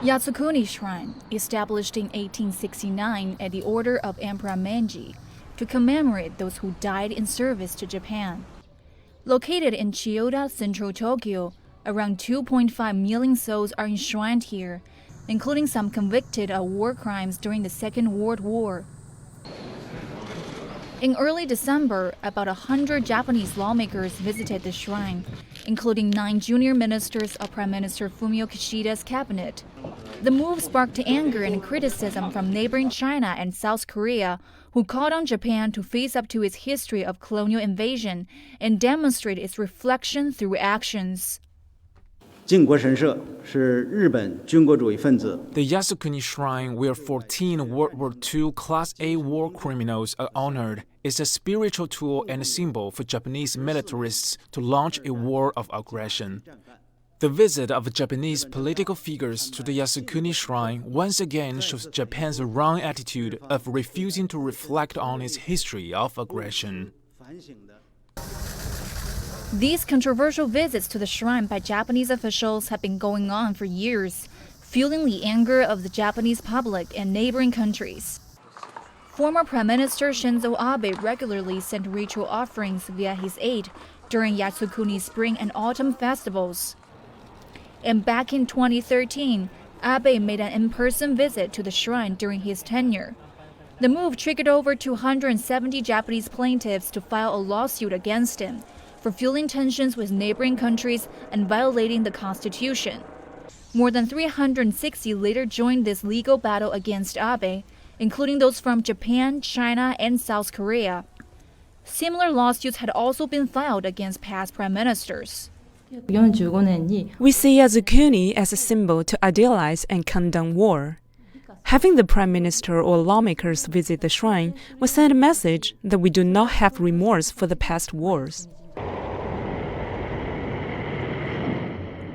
Yasukuni Shrine, established in 1869 at the order of Emperor Meiji to commemorate those who died in service to Japan. Located in Chiyoda, central Tokyo, around 2.5 million souls are enshrined here, including some convicted of war crimes during the Second World War. In early December, about 100 Japanese lawmakers visited the shrine, including 9 junior ministers of Prime Minister Fumio Kishida's cabinet. The move sparked anger and criticism from neighboring China and South Korea, who called on Japan to face up to its history of colonial invasion and demonstrate its reflection through actions. The Yasukuni Shrine, where 14 World War II Class A war criminals are honored, is a spiritual tool and a symbol for Japanese militarists to launch a war of aggression. The visit of Japanese political figures to the Yasukuni Shrine once again shows Japan's wrong attitude of refusing to reflect on its history of aggression. These controversial visits to the shrine by Japanese officials have been going on for years, fueling the anger of the Japanese public and neighboring countries. Former Prime Minister Shinzo Abe regularly sent ritual offerings via his aide during Yasukuni's spring and autumn festivals. And back in 2013, Abe made an in-person visit to the shrine during his tenure. The move triggered over 270 Japanese plaintiffs to file a lawsuit against him for fueling tensions with neighboring countries and violating the constitution. More than 360 later joined this legal battle against Abe, including those from Japan, China, and South Korea. Similar lawsuits had also been filed against past prime ministers. We see Yasukuni as a symbol to idealize and condemn war. Having the prime minister or lawmakers visit the shrine will send a message that we do not have remorse for the past wars.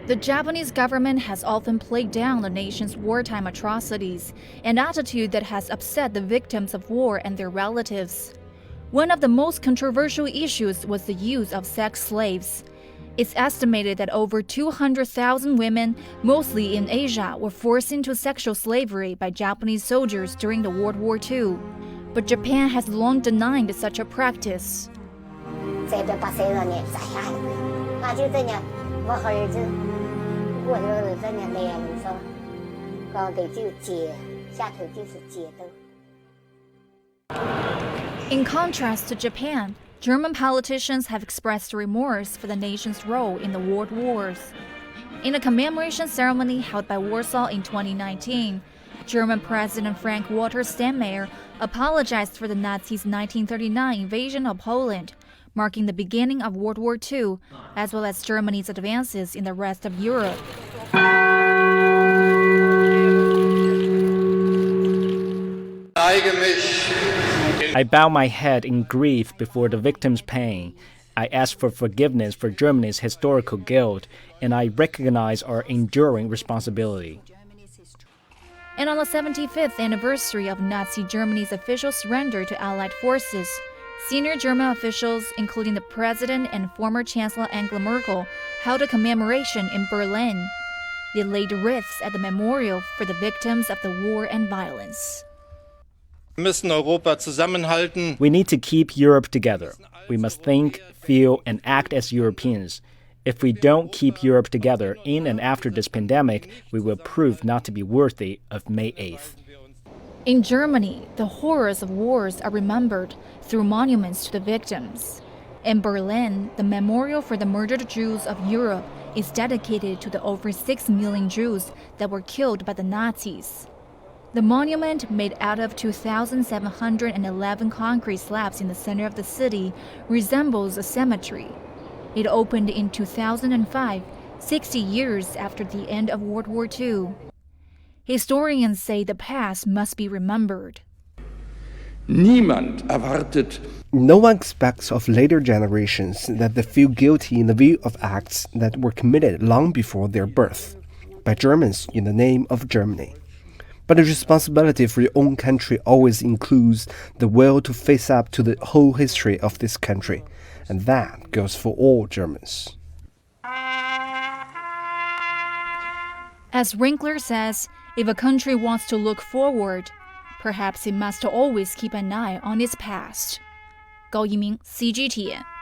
The Japanese government has often played down the nation's wartime atrocities, an attitude that has upset the victims of war and their relatives. One of the most controversial issues was the use of sex slaves. It's estimated that over 200,000 women, mostly in Asia, were forced into sexual slavery by Japanese soldiers during the World War II. But Japan has long denied such a practice. In contrast to Japan, German politicians have expressed remorse for the nation's role in the world wars. In a commemoration ceremony held by Warsaw in 2019, German President Frank-Walter Steinmeier apologized for the Nazis' 1939 invasion of Poland, marking the beginning of World War II, as well as Germany's advances in the rest of Europe. I bow my head in grief before the victims' pain. I ask for forgiveness for Germany's historical guilt, and I recognize our enduring responsibility. And on the 75th anniversary of Nazi Germany's official surrender to Allied forces, senior German officials, including the President and former Chancellor Angela Merkel, held a commemoration in Berlin. They laid wreaths at the memorial for the victims of the war and violence. We need to keep Europe together. We must think, feel, and act as Europeans. If we don't keep Europe together in and after this pandemic, we will prove not to be worthy of May 8th. In Germany, the horrors of wars are remembered through monuments to the victims. In Berlin, the memorial for the murdered Jews of Europe is dedicated to the over 6 million Jews that were killed by the Nazis. The monument, made out of 2,711 concrete slabs in the center of the city, resembles a cemetery. It opened in 2005, 60 years after the end of World War II. Historians say the past must be remembered. No one expects of later generations that they feel guilty in the view of acts that were committed long before their birth by Germans in the name of Germany. But the responsibility for your own country always includes the will to face up to the whole history of this country, and that goes for all Germans. As Winkler says, if a country wants to look forward, perhaps it must always keep an eye on its past. 高一鸣 CGTN